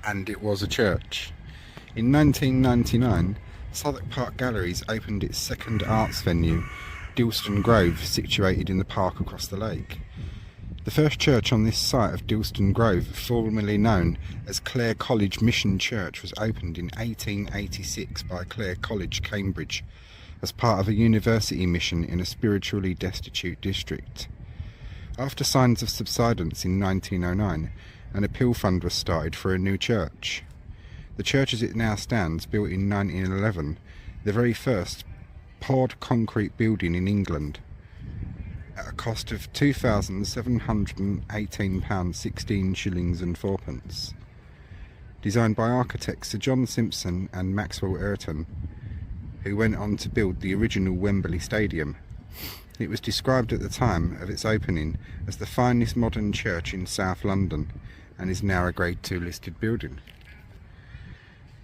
And it was a church. In 1999, Southwark Park Galleries opened its second arts venue, Dilston Grove, situated in the park across the lake. The first church on this site of Dilston Grove, formerly known as Clare College Mission Church, was opened in 1886 by Clare College, Cambridge, as part of a university mission in a spiritually destitute district. After signs of subsidence in 1909, an appeal fund was started for a new church. The church as it now stands, built in 1911, the very first poured concrete building in England, at a cost of £2,718, 16 shillings and fourpence. Designed by architects Sir John Simpson and Maxwell Ayrton, who went on to build the original Wembley Stadium. It was described at the time of its opening as the finest modern church in South London, and is now a Grade 2 listed building.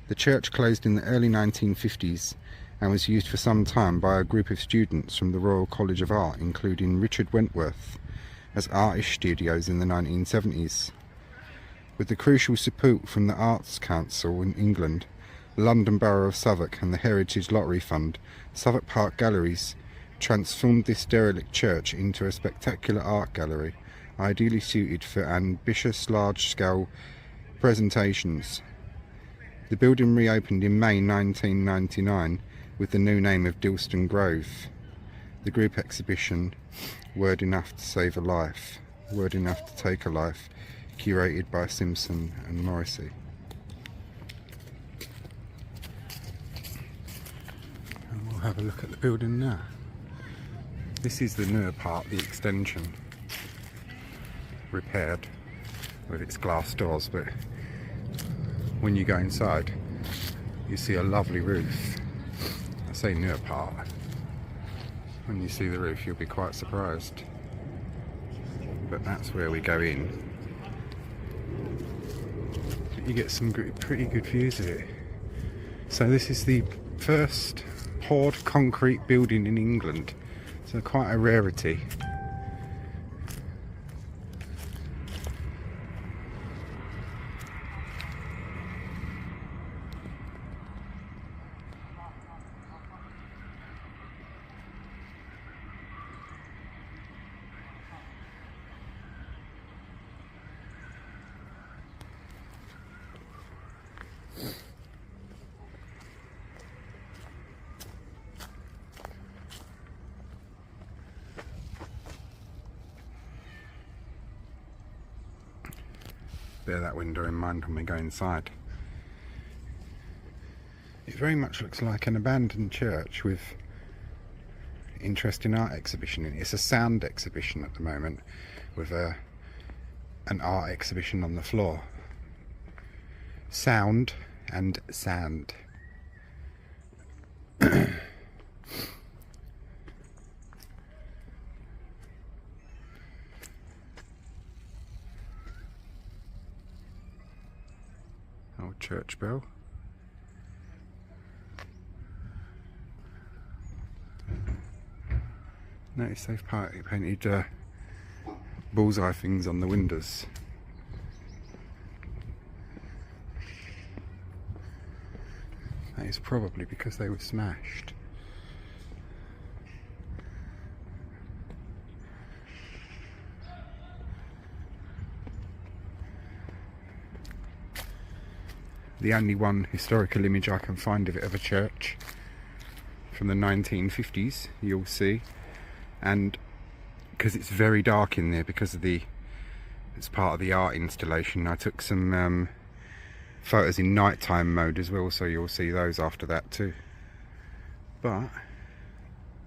The church closed in the early 1950s and was used for some time by a group of students from the Royal College of Art, including Richard Wentworth, as artist studios in the 1970s. With the crucial support from the Arts Council in England, London Borough of Southwark and the Heritage Lottery Fund, Southwark Park Galleries transformed this derelict church into a spectacular art gallery, ideally suited for ambitious large-scale presentations. The building reopened in May 1999 with the new name of Dilston Grove. The group exhibition, Word Enough to Save a Life, Word Enough to Take a Life, curated by Simpson and Morrissey. And we'll have a look at the building now. This is the newer part, the extension, repaired with its glass doors, but when you go inside you see a lovely roof. I say newer part, when you see the roof you'll be quite surprised, but that's where we go in. But you get some pretty good views of it. So this is the first poured concrete building in England, so quite a rarity. Bear that window in mind when we go inside. It very much looks like an abandoned church with interesting art exhibition in it. It's a sound exhibition at the moment with an art exhibition on the floor. Sound and sand. Old church bell. Notice they've painted bullseye things on the windows. That is probably because they were smashed. The only one historical image I can find of it of a church from the 1950s, you'll see, and because it's very dark in there because of it's part of the art installation, I took some photos in nighttime mode as well, so you'll see those after that too. But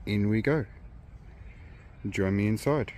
in we go. Join me inside.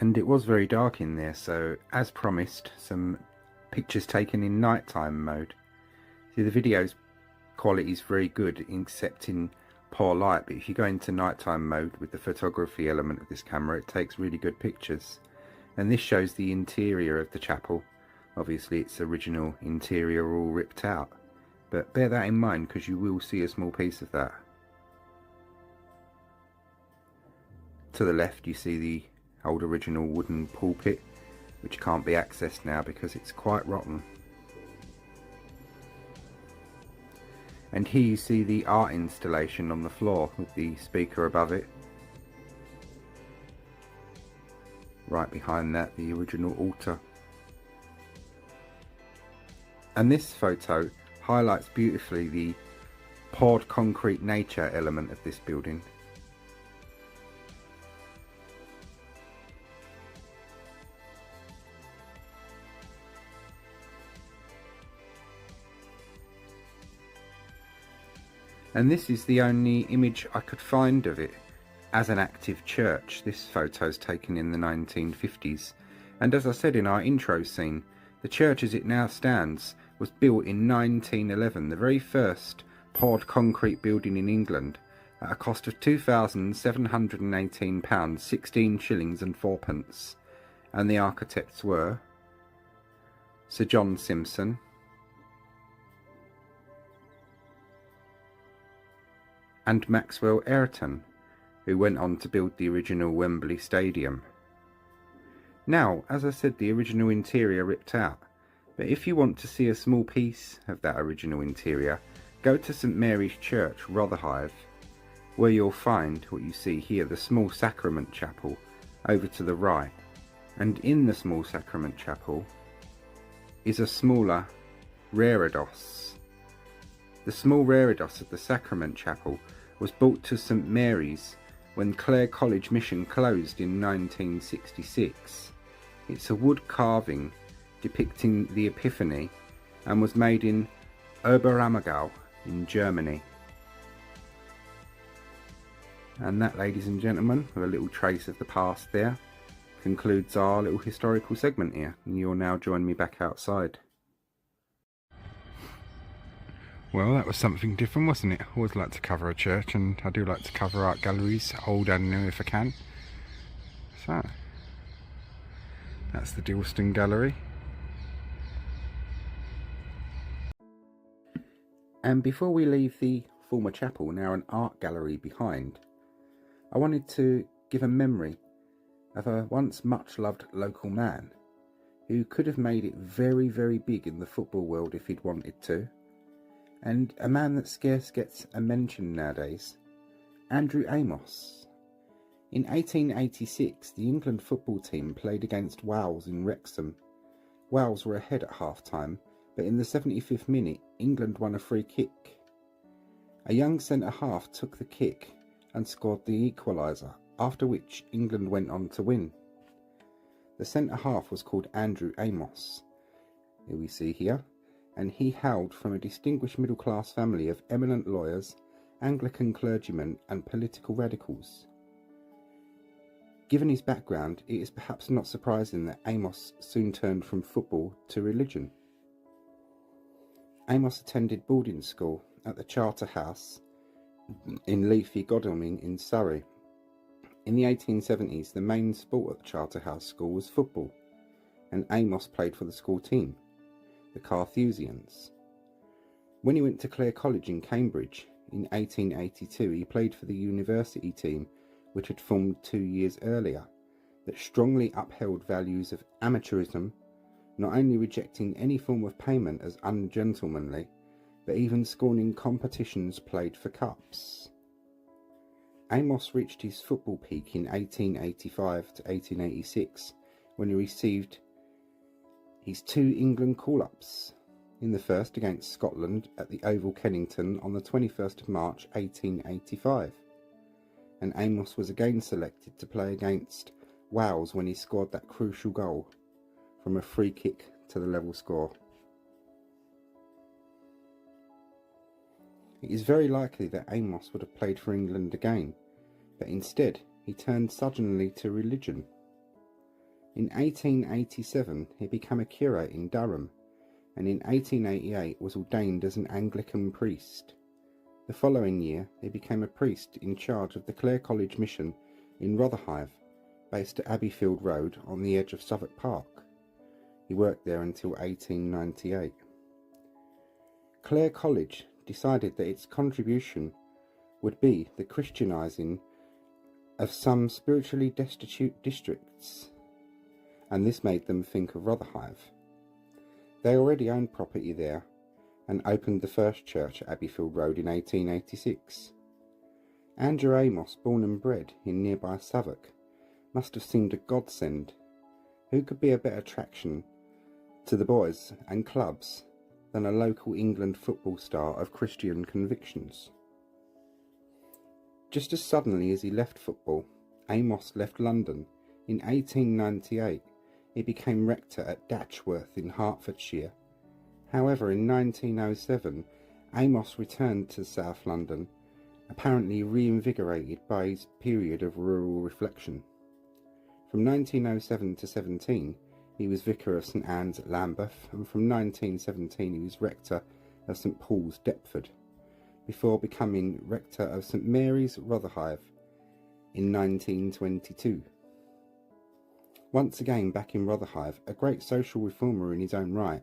And it was very dark in there, so as promised, some pictures taken in nighttime mode. See, the video's quality is very good except in poor light, but if you go into nighttime mode with the photography element of this camera, it takes really good pictures. And this shows the interior of the chapel. Obviously its original interior all ripped out, but bear that in mind because you will see a small piece of that. To the left you see the old original wooden pulpit, which can't be accessed now because it's quite rotten. And here you see the art installation on the floor with the speaker above it. Right behind that, the original altar. And this photo highlights beautifully the poured concrete nature element of this building. And this is the only image I could find of it as an active church. This photo's taken in the 1950s. And as I said in our intro scene, the church as it now stands was built in 1911, the very first poured concrete building in England, at a cost of £2,718, 16 shillings and 4pence. And the architects were Sir John Simpson, and Maxwell Ayrton, who went on to build the original Wembley Stadium. Now, as I said, the original interior ripped out, but if you want to see a small piece of that original interior, go to St Mary's Church, Rotherhithe, where you'll find what you see here, the small sacrament chapel over to the right. And in the small sacrament chapel is a smaller reredos. The small reredos of the sacrament chapel was brought to St Mary's when Clare College Mission closed in 1966. It's a wood carving depicting the Epiphany and was made in Oberammergau in Germany. And that, ladies and gentlemen, with a little trace of the past there, concludes our little historical segment here, and you'll now join me back outside. Well, that was something different, wasn't it? I always like to cover a church, and I do like to cover art galleries, old and new if I can. So, that's the Dilston Gallery. And before we leave the former chapel, now an art gallery behind, I wanted to give a memory of a once much loved local man who could have made it very, very big in the football world if he'd wanted to. And a man that scarce gets a mention nowadays, Andrew Amos. In 1886, the England football team played against Wales in Wrexham. Wales were ahead at half-time, but in the 75th minute, England won a free kick. A young centre-half took the kick and scored the equaliser, after which England went on to win. The centre-half was called Andrew Amos, who we see here, and he hailed from a distinguished middle-class family of eminent lawyers, Anglican clergymen and political radicals. Given his background, it is perhaps not surprising that Amos soon turned from football to religion. Amos attended boarding school at the Charter House in Leafy Godalming in Surrey. In the 1870s, the main sport at the Charter House School was football, and Amos played for the school team, the Carthusians. When he went to Clare College in Cambridge in 1882, he played for the university team, which had formed 2 years earlier, that strongly upheld values of amateurism, not only rejecting any form of payment as ungentlemanly, but even scorning competitions played for cups. Amos reached his football peak in 1885 to 1886, when he received his 2 England call-ups, in the first against Scotland at the Oval Kennington on the 21st of March 1885, and Amos was again selected to play against Wales when he scored that crucial goal from a free kick to the level score. It is very likely that Amos would have played for England again, but instead he turned suddenly to religion. In 1887 he became a curate in Durham, and in 1888 was ordained as an Anglican priest. The following year he became a priest in charge of the Clare College Mission in Rotherhithe, based at Abbeyfield Road on the edge of Southwark Park. He worked there until 1898. Clare College decided that its contribution would be the Christianising of some spiritually destitute districts, and this made them think of Rotherhithe. They already owned property there and opened the first church at Abbeyfield Road in 1886. Andrew Amos, born and bred in nearby Southwark, must have seemed a godsend. Who could be a better attraction to the boys and clubs than a local England football star of Christian convictions? Just as suddenly as he left football, Amos left London. In 1898, he became rector at Datchworth in Hertfordshire. However, in 1907, Amos returned to South London, apparently reinvigorated by his period of rural reflection. From 1907 to 17, he was vicar of St Anne's at Lambeth, and from 1917 he was rector of St Paul's, Deptford, before becoming rector of St Mary's, Rotherhithe, in 1922. Once again back in Rotherhithe, a great social reformer in his own right,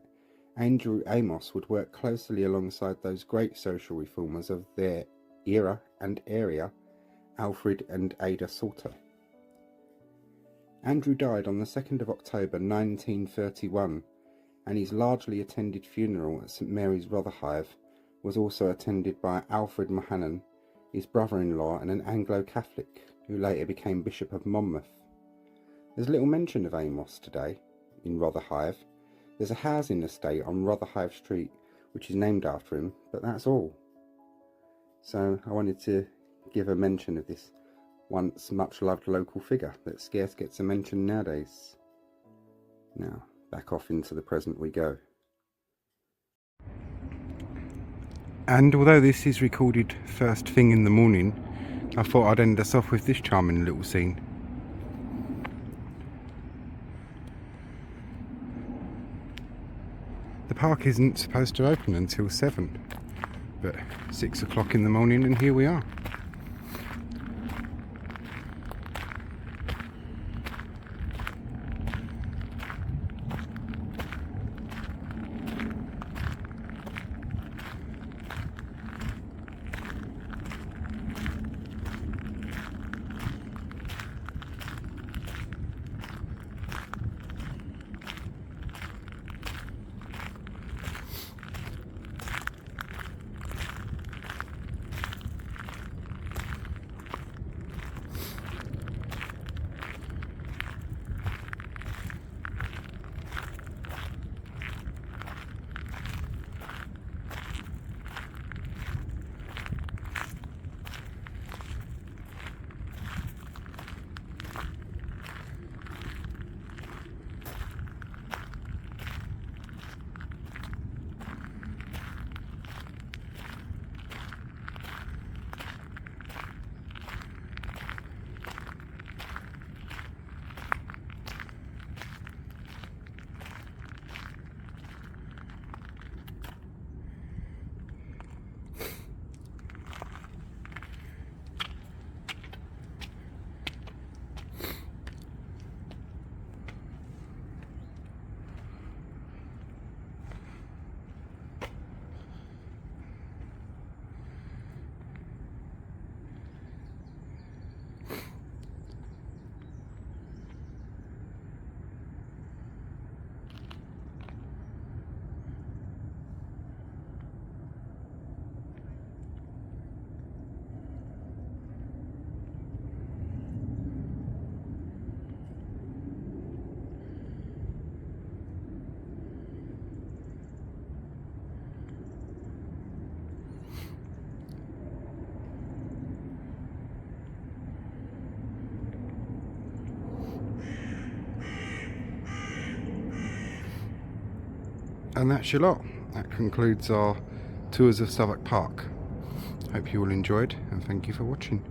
Andrew Amos would work closely alongside those great social reformers of their era and area, Alfred and Ada Salter. Andrew died on the 2nd of October 1931, and his largely attended funeral at St Mary's, Rotherhithe was also attended by Alfred Mohannan, his brother-in-law and an Anglo-Catholic who later became Bishop of Monmouth. There's little mention of Amos today in Rotherhithe. There's a housing estate on Rotherhithe Street which is named after him, but that's all. So I wanted to give a mention of this once much loved local figure that scarce gets a mention nowadays. Now, back off into the present we go. And although this is recorded first thing in the morning, I thought I'd end us off with this charming little scene. The park isn't supposed to open until 7, but 6 o'clock in the morning and here we are. And that's your lot. That concludes our tours of Southwark Park. Hope you all enjoyed, and thank you for watching.